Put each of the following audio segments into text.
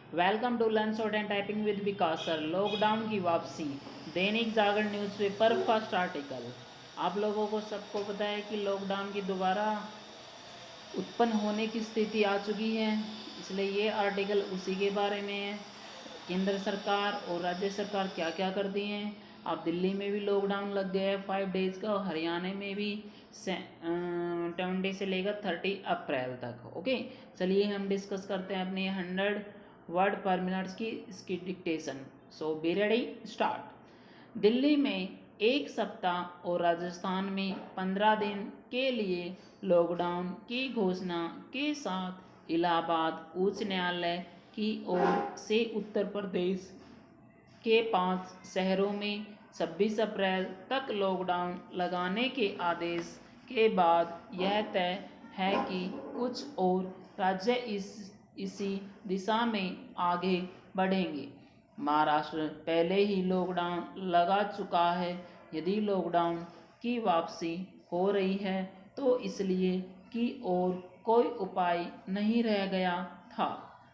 Welcome to learn shorthand typing with Vikas sir. Lockdown की वापसी, Dainik Jagran newspaper first article. आप लोगों को सबको पता है कि लॉकडाउन की दोबारा उत्पन्न होने की स्थिति आ चुकी है, इसलिए ये आर्टिकल उसी के बारे में है। केंद्र सरकार और राज्य सरकार क्या क्या करती हैं। अब दिल्ली में भी लॉकडाउन लग गया है 5 डेज़ का, हरियाणा में भी 20 से लेकर 30 अप्रैल तक। ओके, चलिए हम डिस्कस करते हैं अपने 100 वर्ड पर मिनट्स की इसकी dictation. So be ready, start. Delhi में 1 सप्ताह और राजस्थान में 15 दिन के लिए लॉकडाउन की घोषणा के साथ इलाहाबाद उच्च न्यायालय की ओर से उत्तर प्रदेश के 5 शहरों में 26 अप्रैल तक लॉकडाउन लगाने के आदेश के बाद यह तय है कि कुछ और राज्य इसी दिशा में आगे बढ़ेंगे। महाराष्ट्र पहले ही लॉकडाउन लगा चुका है। यदि लॉकडाउन की वापसी हो रही है तो इसलिए कि और कोई उपाय नहीं रह गया था।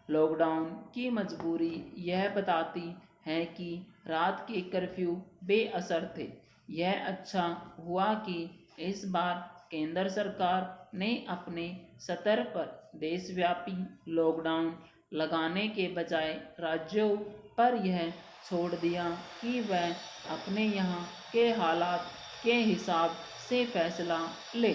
लॉकडाउन की मजबूरी यह बताती है कि रात के कर्फ्यू बेअसर थे। यह अच्छा हुआ कि इस बार केंद्र सरकार ने अपने स्तर पर देशव्यापी लॉकडाउन लगाने के बजाय राज्यों पर यह छोड़ दिया कि वह अपने यहाँ के हालात के हिसाब से फैसला ले।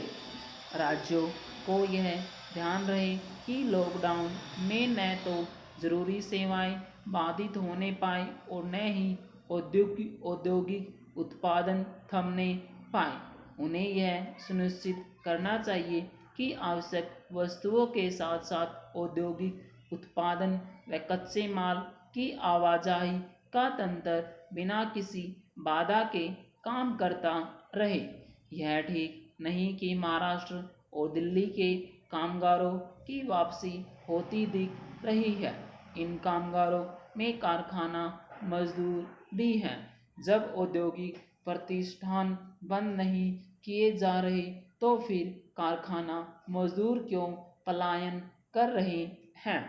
राज्यों को यह ध्यान रहे कि लॉकडाउन में न तो जरूरी सेवाएं बाधित होने पाए और न ही औद्योगिक उत्पादन थमने पाए। उन्हें यह सुनिश्चित करना चाहिए कि आवश्यक वस्तुओं के साथ साथ औद्योगिक उत्पादन व कच्चे माल की आवाजाही का तंत्र बिना किसी बाधा के काम करता रहे। यह ठीक नहीं कि महाराष्ट्र और दिल्ली के कामगारों की वापसी होती दिख रही है। इन कामगारों में कारखाना मजदूर भी हैं। जब औद्योगिक प्रतिष्ठान बंद नहीं किए जा रहे तो फिर कारखाना मजदूर क्यों पलायन कर रहे हैं।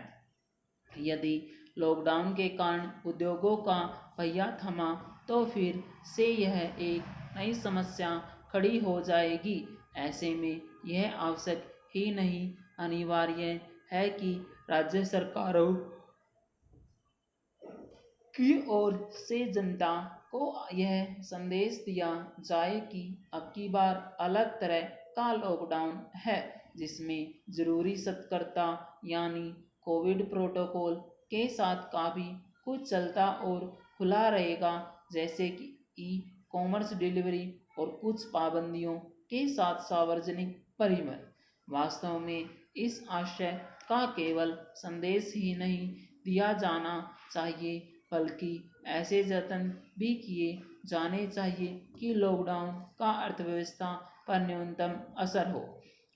यदि लॉकडाउन के कारण उद्योगों का पहिया थमा तो फिर से यह एक नई समस्या खड़ी हो जाएगी। ऐसे में यह आवश्यक ही नहीं अनिवार्य है कि राज्य सरकारों की ओर से जनता को यह संदेश दिया जाए कि अब की बार अलग तरह का लॉकडाउन है, जिसमें जरूरी सतर्कता यानी कोविड प्रोटोकॉल के साथ काफ़ी कुछ चलता और खुला रहेगा, जैसे कि ई कॉमर्स डिलीवरी और कुछ पाबंदियों के साथ सार्वजनिक परिवहन। वास्तव में इस आशय का केवल संदेश ही नहीं दिया जाना चाहिए, बल्कि ऐसे जतन भी किए जाने चाहिए कि लॉकडाउन का अर्थव्यवस्था पर न्यूनतम असर हो।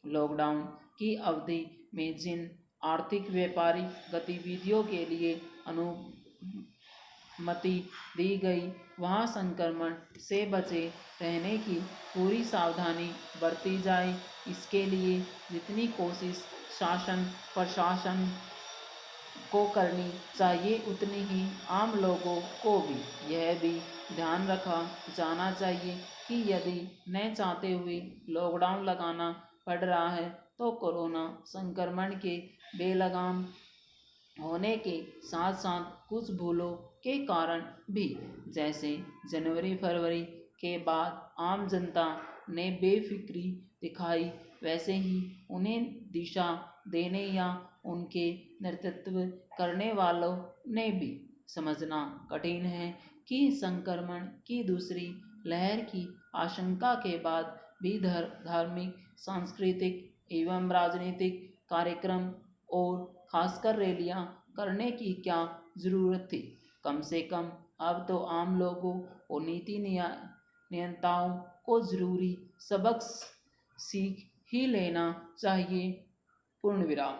लॉकडाउन की अवधि में जिन आर्थिक व्यापारिक गतिविधियों के लिए अनुमति दी गई वहाँ संक्रमण से बचे रहने की पूरी सावधानी बरती जाए। इसके लिए जितनी कोशिश शासन प्रशासन को करनी चाहिए उतनी ही आम लोगों को भी यह भी ध्यान रखा जाना चाहिए कि यदि न चाहते हुए लॉकडाउन लगाना पड़ रहा है तो कोरोना संक्रमण के बेलगाम होने के साथ साथ कुछ भूलों के कारण भी, जैसे जनवरी फरवरी के बाद आम जनता ने बेफिक्री दिखाई, वैसे ही उन्हें दिशा देने या उनके नेतृत्व करने वालों ने भी समझना कठिन है कि संक्रमण की दूसरी लहर की आशंका के बाद भी धार्मिक सांस्कृतिक एवं राजनीतिक कार्यक्रम और खासकर रैलियां करने की क्या जरूरत थी। कम से कम अब तो आम लोगों और नीति नियंताओं को जरूरी सबक सीख ही लेना चाहिए। पूर्ण विराम।